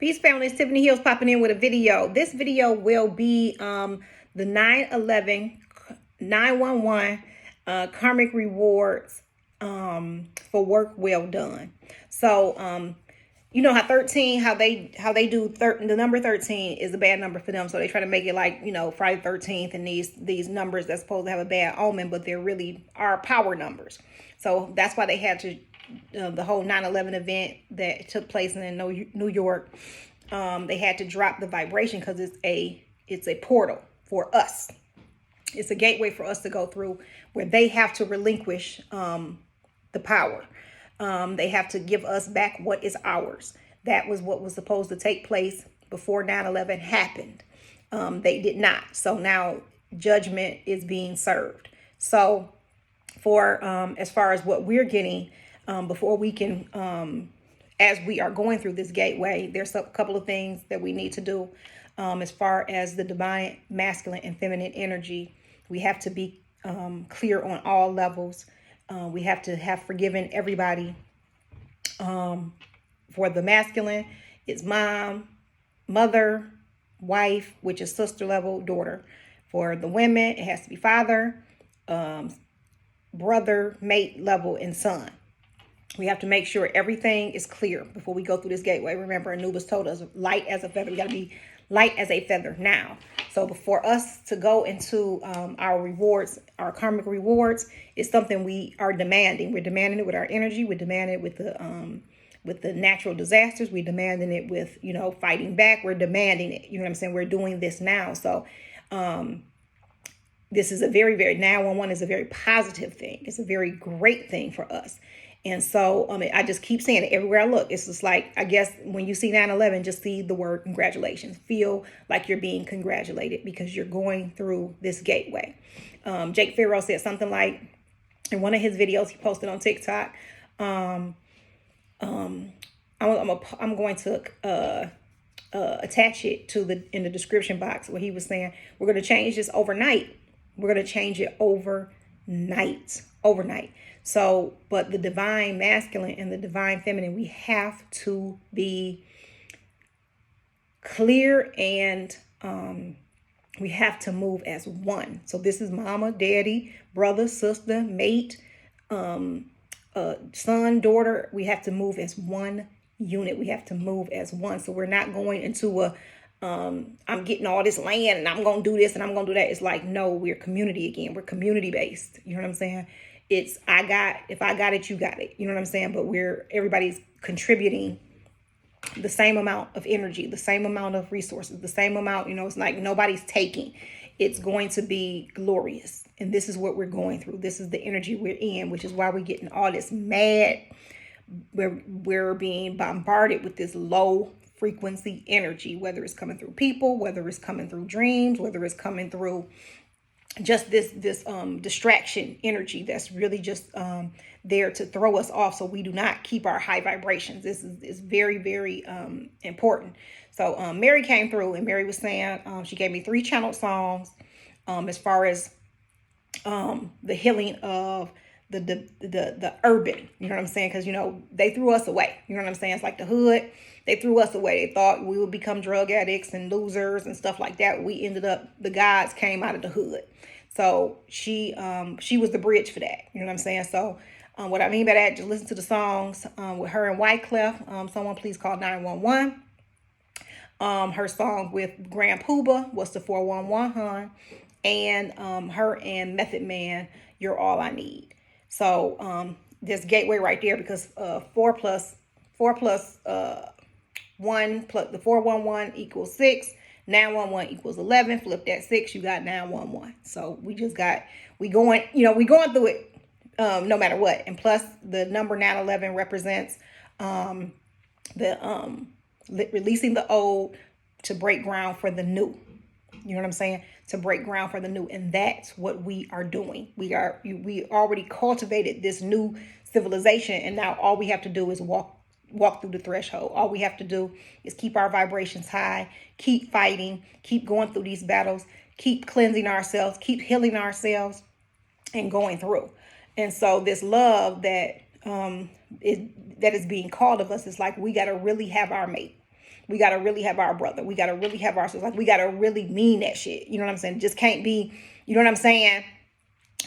Peace family, it's Tiffany Hills popping in with a video. This video will be the 9/11 911 karmic rewards for work well done. So you know how 13, how they do the number 13 is a bad number for them. So they try to make it like, you know, Friday 13th and these numbers that's supposed to have a bad omen, but they really are power numbers. So that's why they had to the whole 9/11 event that took place in New York. They had to drop the vibration because it's a portal for us. It's a gateway for us to go through where they have to relinquish the power. They have to give us back what is ours. That was what was supposed to take place before 9/11 happened. They did not. So now judgment is being served. So for as far as what we're getting before we can, as we are going through this gateway, there's a couple of things that we need to do as far as the divine masculine and feminine energy. We have to be clear on all levels. We have to have forgiven everybody. For the masculine, it's mom, mother, wife, which is sister level, daughter. For the women, it has to be father, brother, mate level, and son. We have to make sure everything is clear before we go through this gateway. Remember, Anubis told us light as a feather. We got to be light as a feather now. So before us to go into our rewards, our karmic rewards, is something we are demanding. We're demanding it with our energy. We're demanding it with the natural disasters. We're demanding it with, you know, fighting back. We're demanding it. You know what I'm saying? We're doing this now. So this is a very, very 911 is a very positive thing. It's a very great thing for us. And so I just keep saying it everywhere I look. It's just like, I guess when you see 9/11, just see the word congratulations. Feel like you're being congratulated because you're going through this gateway. Jake Pharaoh said something like, in one of his videos he posted on TikTok, I'm going to attach it to in the description box, where he was saying, we're going to change this overnight. We're going to change it overnight. So, but the divine masculine and the divine feminine, we have to be clear, and we have to move as one. So this is mama, daddy, brother, sister, mate, son, daughter. We have to move as one unit. We have to move as one. So we're not going into I'm getting all this land and I'm going to do this and I'm going to do that. It's like, no, we're community again. We're community based. You know what I'm saying? It's if I got it, you got it. You know what I'm saying? But everybody's contributing the same amount of energy, the same amount of resources, the same amount, you know, it's like nobody's taking. It's going to be glorious. And this is what we're going through. This is the energy we're in, which is why we're getting all this mad. We're being bombarded with this low frequency energy, whether it's coming through people, whether it's coming through dreams, whether it's coming through just this distraction energy that's really just there to throw us off, so we do not keep our high vibrations. This is very, very important. So Mary came through, and Mary was saying she gave me 3 channeled songs as far as the healing of the urban. You know what I'm saying? Because, you know, they threw us away. You know what I'm saying? It's like the hood. They threw us away. They thought we would become drug addicts and losers and stuff like that. We ended up, the gods came out of the hood. So she was the bridge for that. You know what I'm saying? So what I mean by that, just listen to the songs with her and Wyclef. Someone please call 911. Her song with Grand Pooba was the 411 Hun. And her and Method Man, You're All I Need. So this gateway right there, because 4 plus 1 plus the 411 equals 6. 911 equals 11. Flip that 6, you got 911. So we going through it no matter what. And plus the number 911 represents releasing the old to break ground for the new. You know what I'm saying? To break ground for the new. And that's what we are doing. We already cultivated this new civilization. And now all we have to do is walk through the threshold. All we have to do is keep our vibrations high, keep fighting, keep going through these battles, keep cleansing ourselves, keep healing ourselves, and going through. And so this love that is being called of us is like, we got to really have our mate. We got to really have our brother. We got to really have our sister. Like, we got to really mean that shit. You know what I'm saying? It just can't be, you know what I'm saying,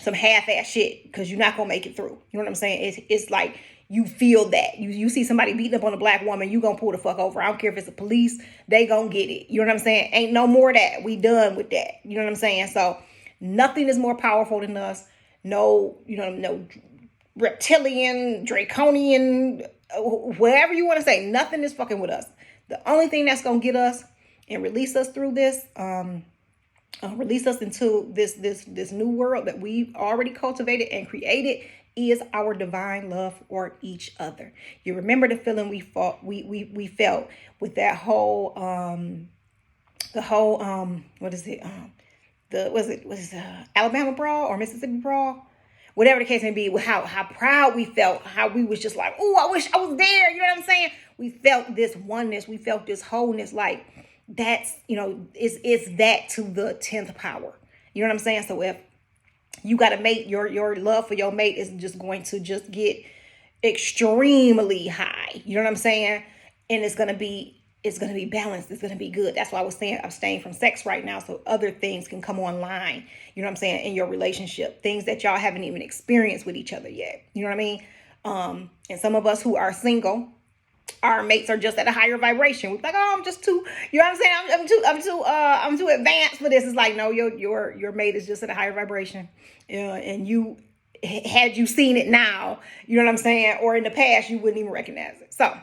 some half-ass shit, because you're not going to make it through. You know what I'm saying? It's like, you feel that. You see somebody beating up on a black woman, you going to pull the fuck over. I don't care if it's the police. They going to get it. You know what I'm saying? Ain't no more of that. We done with that. You know what I'm saying? So nothing is more powerful than us. No, no reptilian, draconian, whatever you want to say. Nothing is fucking with us. The only thing that's going to get us and release us through this, release us into this new world that we've already cultivated and created, is our divine love for each other. You remember the feeling we felt with that whole what is it, Alabama brawl or Mississippi brawl, whatever the case may be, how proud we felt, how we was just like, oh, I wish I was there. You know what I'm saying? We felt this oneness, we felt this wholeness. Like, that's, it's that to the 10th power. You know what I'm saying? So if you got a mate, your love for your mate is just going to just get extremely high. You know what I'm saying? And it's going to be balanced. It's going to be good. That's why I was saying abstain from sex right now, so other things can come online. You know what I'm saying? In your relationship, things that y'all haven't even experienced with each other yet. You know what I mean? And some of us who are single, our mates are just at a higher vibration. We're like, oh, I'm just too, you know what I'm saying? I'm too advanced for this. It's like, no, your mate is just at a higher vibration. And had you seen it now, you know what I'm saying? Or in the past, you wouldn't even recognize it. So,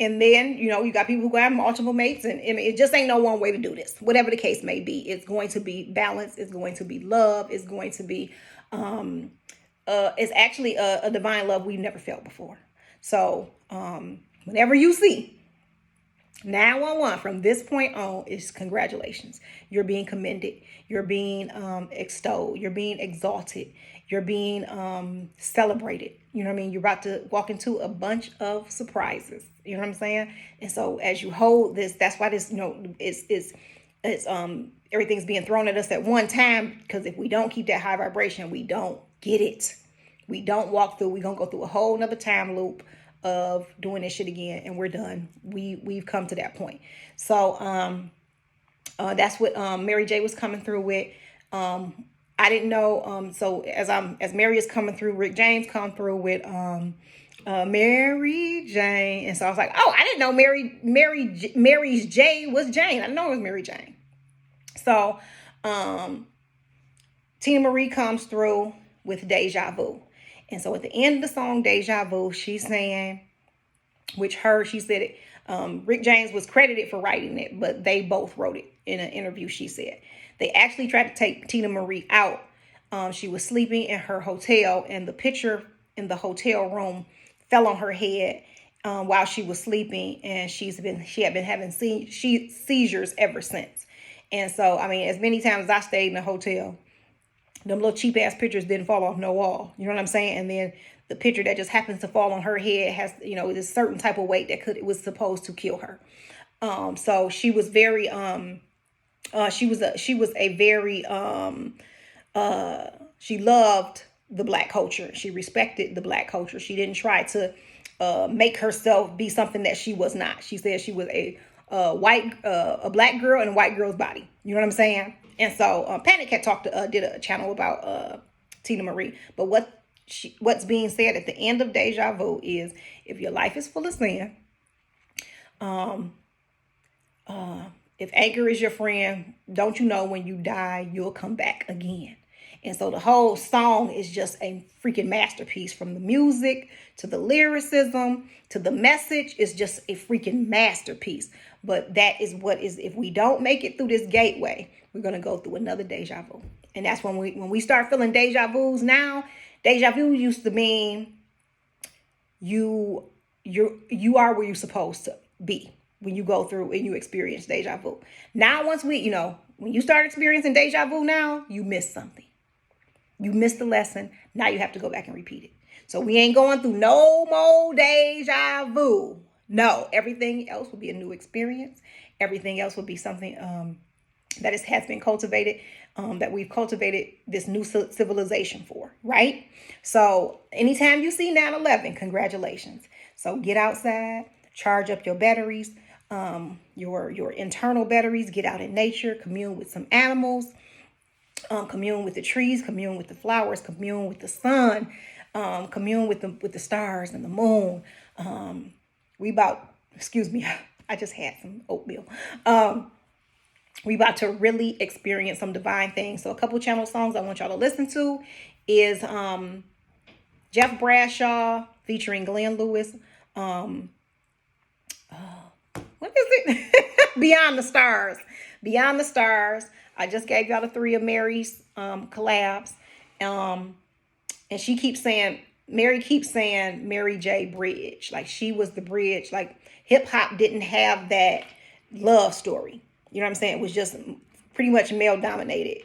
and then, you got people who have multiple mates, and it just ain't no one way to do this. Whatever the case may be, it's going to be balance. It's going to be love. It's going to be, it's actually a divine love we've never felt before. So, whenever you see 911 from this point on, is congratulations. You're being commended. You're being extolled. You're being exalted. You're being celebrated. You know what I mean? You're about to walk into a bunch of surprises. You know what I'm saying? And so as you hold this, that's why this, it's everything's being thrown at us at one time, because if we don't keep that high vibration, we don't get it. We don't walk through. We're going to go through a whole nother time loop of doing this shit again, and we're done. We've come to that point. So that's what Mary J was coming through with. I didn't know. So as Mary is coming through, Rick James come through with Mary Jane, and so I was like, oh, I didn't know Mary's J was Jane. I didn't know it was Mary Jane. So Tina Marie comes through with Deja Vu. And so at the end of the song, Deja Vu, she's saying, she said it, Rick James was credited for writing it, but they both wrote it in an interview, she said. They actually tried to take Tina Marie out. She was sleeping in her hotel, and the picture in the hotel room fell on her head while she was sleeping, and she had been having seizures ever since. And so, I mean, as many times as I stayed in a hotel, them little cheap ass pictures didn't fall off no wall. You know what I'm saying? And then the picture that just happens to fall on her head has, this certain type of weight that it was supposed to kill her. So she was very, she loved the black culture. She respected the black culture. She didn't try to make herself be something that she was not. She said she was a black girl in a white girl's body. You know what I'm saying? And so Panic had did a channel about Tina Marie. But what's being said at the end of Deja Vu is, if your life is full of sin, if anger is your friend, don't you know when you die, you'll come back again. And so the whole song is just a freaking masterpiece, from the music to the lyricism to the message. Is just a freaking masterpiece. But that is what is, if we don't make it through this gateway, we're going to go through another deja vu. And that's when we start feeling deja vus now. Deja vu used to mean you are where you're supposed to be when you go through and you experience deja vu. Now, once when you start experiencing deja vu now, you miss something. You missed the lesson. Now you have to go back and repeat it. So we ain't going through no more deja vu. No, everything else will be a new experience. Everything else will be something that has been cultivated, that we've cultivated this new civilization for, right? So anytime you see 9/11, congratulations. So get outside, charge up your batteries, your internal batteries. Get out in nature, commune with some animals, commune with the trees, commune with the flowers, commune with the sun, commune with the stars and the moon. Excuse me, I just had some oatmeal. We about to really experience some divine things. So a couple channel songs I want y'all to listen to is Jeff Bradshaw featuring Glenn Lewis. What is it? Beyond the Stars. Beyond the Stars. I just gave y'all the 3 of Mary's collabs. And she keeps saying, Mary keeps saying Mary J. Bridge. Like she was the bridge. Like hip hop didn't have that love story. You know what I'm saying? It was just pretty much male dominated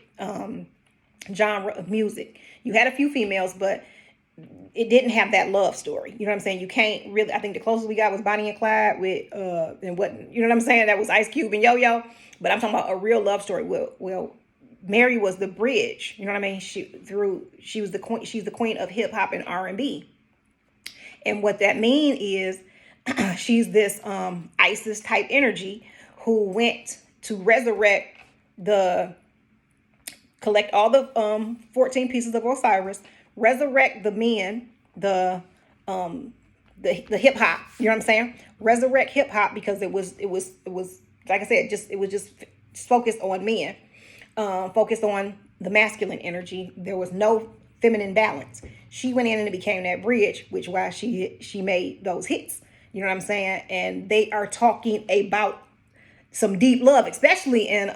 genre of music. You had a few females, but it didn't have that love story. You know what I'm saying? You can't really, I think the closest we got was Bonnie and Clyde with, and what, you know what I'm saying? That was Ice Cube and Yo-Yo, but I'm talking about a real love story. Well, Mary was the bridge. You know what I mean? She was the queen. She's the queen of hip hop and R&B. And what that means is she's this Isis type energy who went to collect all the 14 pieces of Osiris, resurrect the men, the hip hop, you know what I'm saying? Resurrect hip hop because it was like I said, it was just focused on men, focused on the masculine energy. There was no feminine balance. She went in and it became that bridge, which why she made those hits. You know what I'm saying? And they are talking about some deep love, especially in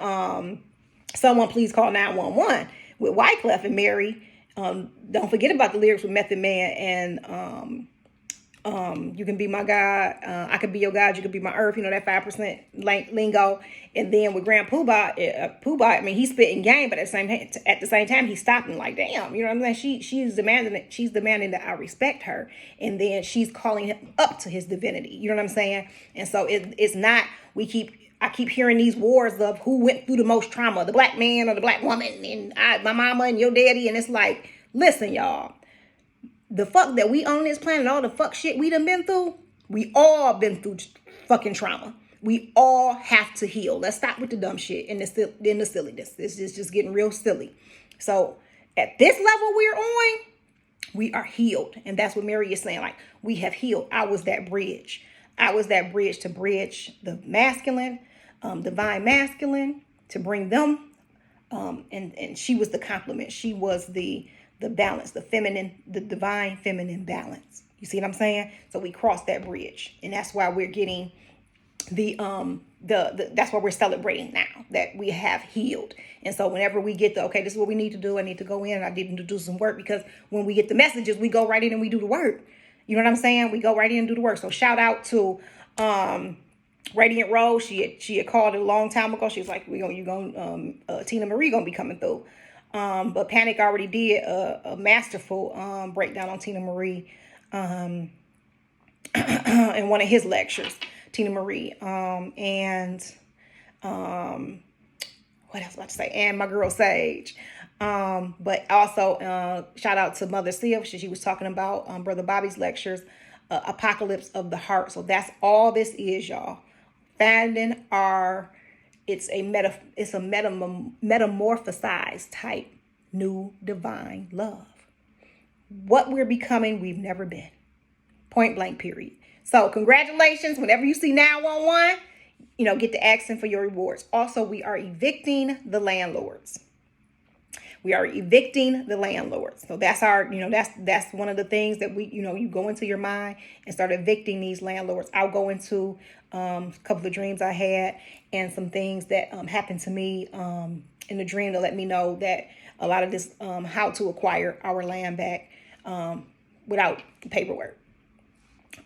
Someone Please Call 911 with Wyclef and Mary. Don't forget about the lyrics with Method Man and you can be my God, I could be your God, you could be my earth, you know, that 5% lingo. And then with Grand Poobah, I mean, he's spitting game, but at the same time, he's stopping like, damn, you know what I'm saying? She's demanding that I respect her. And then she's calling him up to his divinity. You know what I'm saying? And so it's not, I keep hearing these wars of who went through the most trauma, the black man or the black woman, and my mama and your daddy. And it's like, listen, y'all, the fuck that we on this planet, all the fuck shit we done been through, we all been through fucking trauma. We all have to heal. Let's stop with the dumb shit and the silliness. This is just getting real silly. So at this level we're on, we are healed. And that's what Mary is saying. Like, we have healed. I was that bridge. I was that bridge to bridge the masculine, divine masculine, to bring them. And she was the complement. She was the balance, the feminine, the divine feminine balance. You see what I'm saying? So we crossed that bridge. And that's why we're getting that's why we're celebrating now that we have healed. And so whenever we get okay, this is what we need to do. I need to go in and I need to do some work, because when we get the messages, we go right in and we do the work. You know what I'm saying? We go right in and do the work. So shout out to Radiant Rose. She had called it a long time ago. She was like, Tina Marie gonna be coming through. But Panic already did a masterful breakdown on Tina Marie in one of his lectures. Tina Marie. And what else was I about to say? And my girl Sage. But also shout out to Mother Sylv. She was talking about Brother Bobby's lectures, Apocalypse of the Heart. So that's all this is, y'all. Finding it's a metamorphosized type new divine love. What we're becoming, we've never been. Point blank, period. So congratulations. Whenever you see 911, get to asking for your rewards. Also, we are evicting the landlords. We are evicting the landlords. So that's that's one of the things that you go into your mind and start evicting these landlords. I'll go into a couple of dreams I had and some things that happened to me in the dream to let me know that a lot of this, how to acquire our land back without paperwork.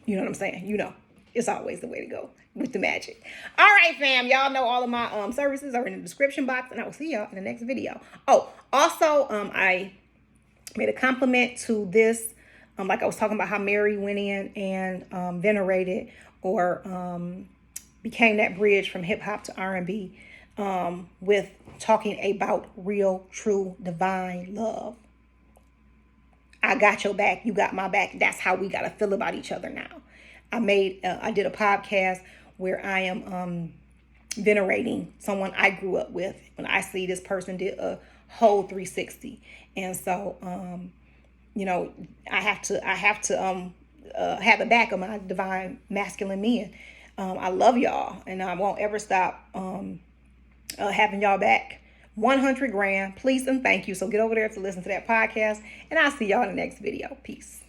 You know what I'm saying? It's always the way to go with the magic. All right, fam. Y'all know all of my services are in the description box, and I will see y'all in the next video. Oh, also, I made a compliment to this. Like I was talking about how Mary went in and venerated or became that bridge from hip hop to R&B with talking about real, true, divine love. I got your back. You got my back. That's how we got to feel about each other now. I did a podcast where I am venerating someone I grew up with when I see this person did a whole 360. And so, I have to have the back of my divine masculine men. I love y'all, and I won't ever stop having y'all back. 100 grand, please and thank you. So get over there to listen to that podcast, and I'll see y'all in the next video. Peace.